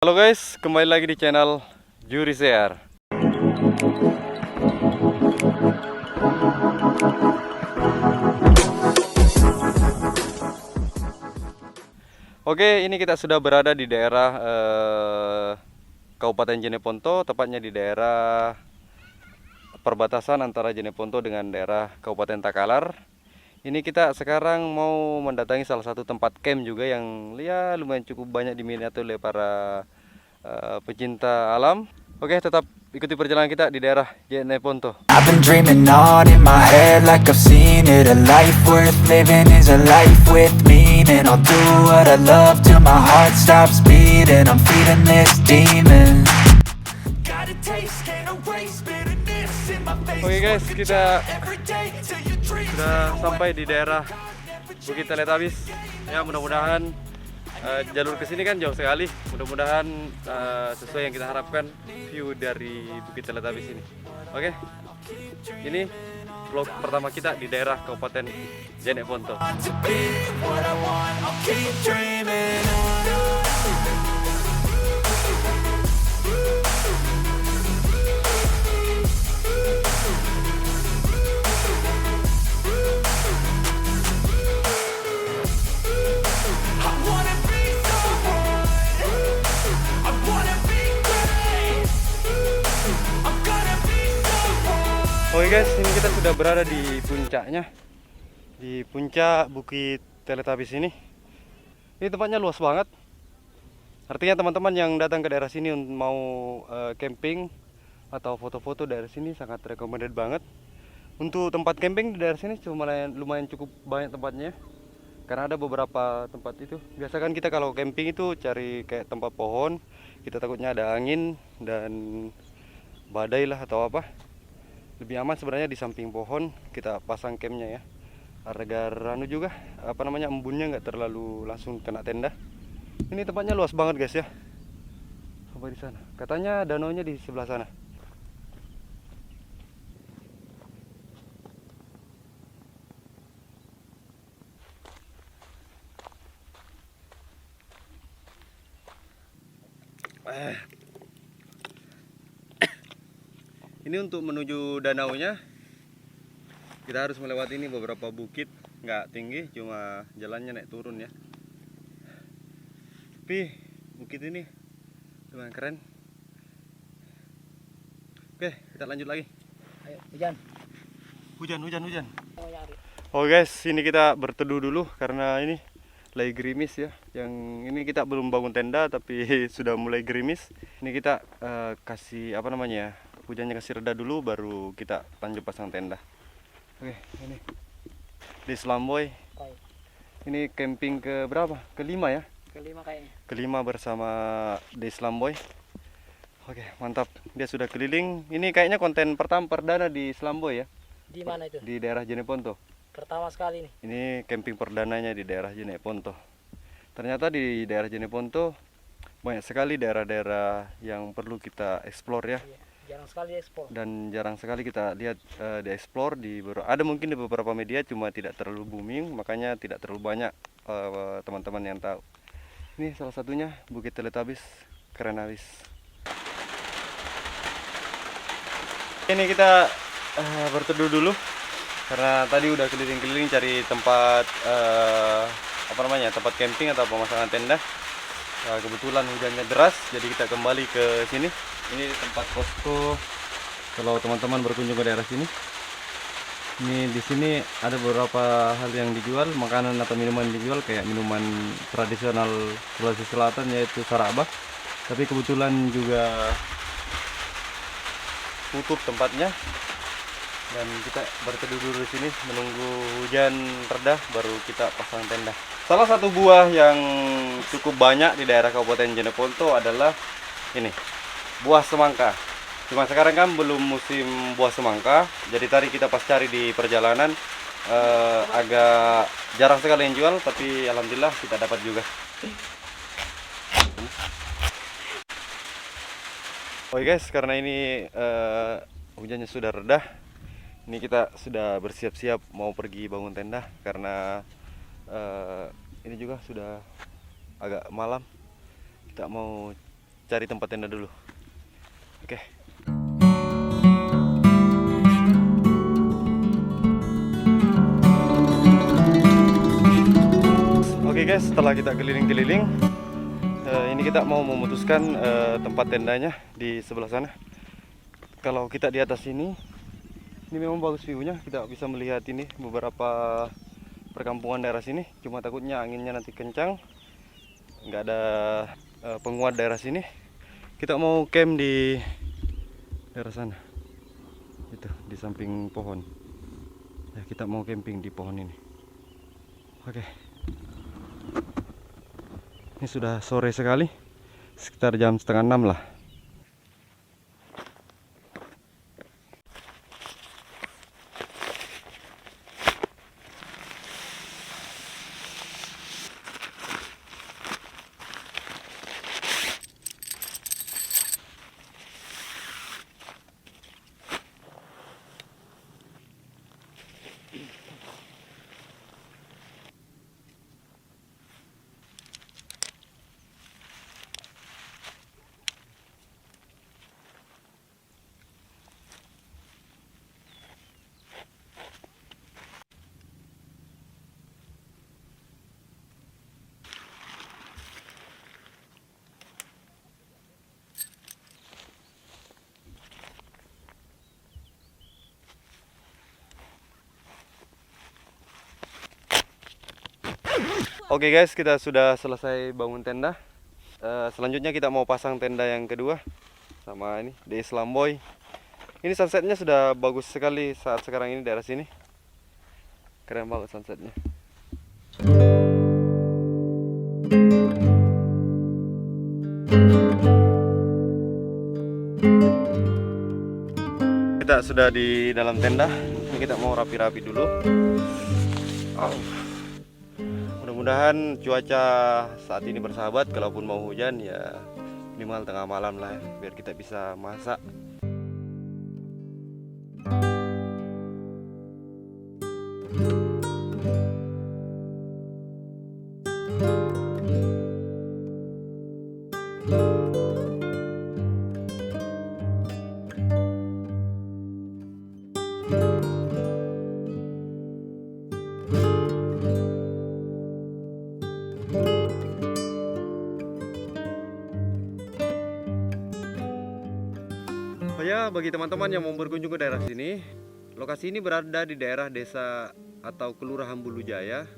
Halo guys, kembali lagi di channel Juri Share. Oke, ini kita sudah berada di daerah Kabupaten Jeneponto, tepatnya di daerah perbatasan antara Jeneponto dengan daerah Kabupaten Takalar. Ini kita sekarang mau mendatangi salah satu tempat camp juga yang ya lumayan cukup banyak diminati oleh para pecinta alam. Oke, tetap ikuti perjalanan kita di daerah Jeneponto. I've been dreaming on in my head like I've seen it. A life worth living is a life with meaning. I'll do what I love till my heart stops beating. I'm feeding this demon. Got a taste, can't erase bitterness in my face. Oke guys, kita sudah sampai di daerah Bukit Teletabis. Ya, mudah-mudahan jalur ke sini kan jauh sekali. Mudah-mudahan sesuai yang kita harapkan view dari Bukit Teletabis ini. Oke. Ini vlog pertama kita di daerah Kabupaten Jeneponto. To be what I want, I'll keep dreaming. I wanna be someone. I wanna be great. I'm gonna be someone. Oke guys, ini kita sudah berada di puncaknya, di puncak Bukit Teletabis ini. Ini tempatnya luas banget. Artinya teman-teman yang datang ke daerah sini untuk mau camping atau foto-foto daerah sini sangat recommended banget. Untuk tempat camping di daerah sini lumayan cukup banyak tempatnya. Karena ada beberapa tempat itu. Biasa kan kita kalau camping itu cari kayak tempat pohon, kita takutnya ada angin dan badai lah atau apa. Lebih aman sebenarnya di samping pohon kita pasang campnya ya, agar juga embunnya nggak terlalu langsung kena tenda. Ini tempatnya luas banget guys ya, sampai di sana. Katanya danaunya di sebelah sana. Ini untuk menuju danaunya kita harus melewati ini beberapa bukit, nggak tinggi, cuma jalannya naik turun ya. Tapi bukit ini lumayan keren. Oke, kita lanjut lagi. Ayo, hujan. Hujan. Oh, nyari. Oh guys, ini kita berteduh dulu karena ini lagi gerimis ya. Yang ini kita belum bangun tenda tapi sudah mulai gerimis. Ini kita kasih hujannya kasih reda dulu baru kita lanjut pasang tenda. Oke, ini di Slamboy. Baik. Ini camping ke berapa? Kelima ya? Kelima kayaknya. Kelima bersama di Slamboy. Oke, mantap. Dia sudah keliling. Ini kayaknya konten perdana di Slamboy ya, Di mana itu? di daerah Jeneponto. Pertama sekali nih. Ini camping perdananya di daerah Jeneponto. Ternyata di daerah Jeneponto banyak sekali daerah-daerah yang perlu kita explore ya. Iya, jarang sekali ekspor. Dan jarang sekali kita lihat dieksplor ada mungkin di beberapa media cuma tidak terlalu booming, makanya tidak terlalu banyak teman-teman yang tahu. Ini salah satunya Bukit Teletabis, keren habis. Ini kita berteduh dulu karena tadi udah keliling-keliling cari tempat tempat camping atau pemasangan tenda. Kebetulan hujannya deras, jadi kita kembali ke sini. Ini tempat posko kalau teman-teman berkunjung ke daerah sini. Ini di sini ada beberapa hal yang dijual, makanan atau minuman dijual kayak minuman tradisional Sulawesi Selatan yaitu sarabah. Tapi kebetulan juga tutup tempatnya dan kita berteduh dulu di sini menunggu hujan reda baru kita pasang tenda. Salah satu buah yang cukup banyak di daerah Kabupaten Jeneponto adalah ini, buah semangka. Cuma sekarang kan belum musim buah semangka, jadi tadi kita pas cari di perjalanan agak jarang sekali yang jual, tapi alhamdulillah kita dapat juga. Oke guys, karena ini hujannya sudah reda, ini kita sudah bersiap-siap mau pergi bangun tenda karena ini juga sudah agak malam. Kita mau cari tempat tenda dulu. Oke. Oke guys, setelah kita keliling-keliling, ini kita mau memutuskan tempat tendanya di sebelah sana. Kalau kita di atas ini memang bagus view-nya. Kita bisa melihat ini beberapa perkampungan daerah sini. Cuma takutnya anginnya nanti kencang, nggak ada penguat daerah sini. Kita mau camp di daerah sana, itu di samping pohon ya. Kita mau camping di pohon ini. Oke, ini sudah sore sekali, sekitar jam 5:30 lah. Oke guys, kita sudah selesai bangun tenda. Selanjutnya kita mau pasang tenda yang kedua sama ini di Islam Boy. Ini sunsetnya sudah bagus sekali saat sekarang ini daerah sini. Keren banget sunsetnya. Kita sudah di dalam tenda. Ini kita mau rapi-rapi dulu. Mudah-mudahan cuaca saat ini bersahabat. Kalaupun mau hujan ya minimal tengah malam lah ya, biar kita bisa masak. Oh ya, bagi teman-teman yang mau berkunjung ke daerah sini, lokasi ini berada di daerah desa atau Kelurahan Bulujaya,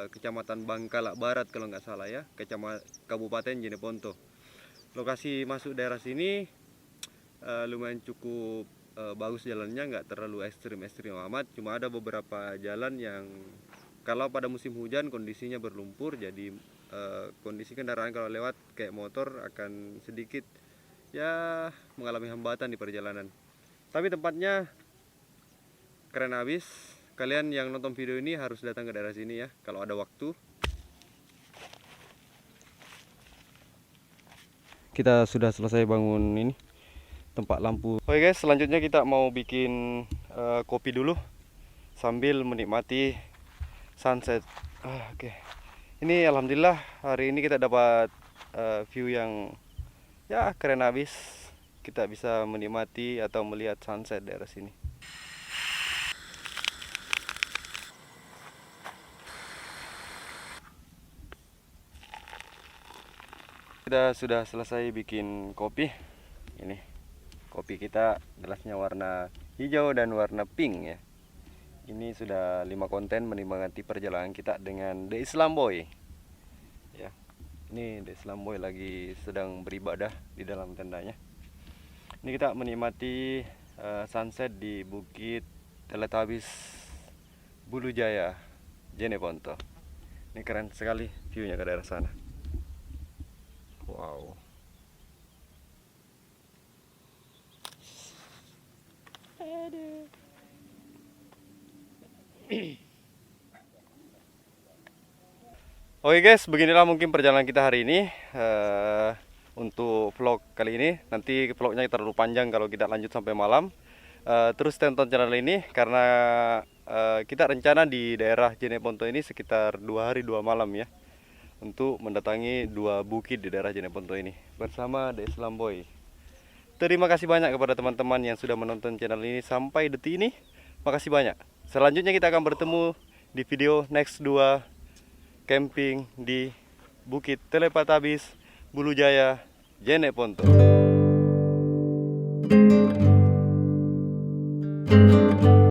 Kecamatan Bangkalak Barat kalau nggak salah ya, Kabupaten Jeneponto. Lokasi masuk daerah sini lumayan cukup bagus jalannya, nggak terlalu ekstrim-ekstrim amat. Cuma ada beberapa jalan yang kalau pada musim hujan kondisinya berlumpur, jadi kondisi kendaraan kalau lewat kayak motor akan sedikit ya mengalami hambatan di perjalanan. Tapi tempatnya keren habis. Kalian yang nonton video ini harus datang ke daerah sini ya kalau ada waktu. Kita sudah selesai bangun ini tempat lampu. Oke guys, selanjutnya kita mau bikin kopi dulu sambil menikmati sunset. Oke. Ini alhamdulillah hari ini kita dapat view yang ya keren habis. Kita bisa menikmati atau melihat sunset daerah sini. Kita sudah selesai bikin kopi. Ini kopi kita gelasnya warna hijau dan warna pink ya. Ini sudah 5 konten menikmati perjalanan kita dengan The Islam Boy. Ya. Ini The Islam Boy lagi sedang beribadah di dalam tendanya. Ini kita menikmati sunset di Bukit Teletabis Bulujaya, Jeneponto. Ini keren sekali view-nya ke daerah sana. Wow. Oke guys, beginilah mungkin perjalanan kita hari ini. Untuk vlog kali ini, nanti vlognya terlalu panjang kalau kita lanjut sampai malam. Terus tonton channel ini karena kita rencana di daerah Jeneponto ini sekitar 2 hari 2 malam ya. untuk mendatangi dua bukit di daerah Jeneponto ini bersama The Islam Boy. Terima kasih banyak kepada teman-teman yang sudah menonton channel ini sampai detik ini. Makasih banyak. Selanjutnya kita akan bertemu di video next 2 camping di Bukit Telepatabis, Bulu Jaya, Jeneponto.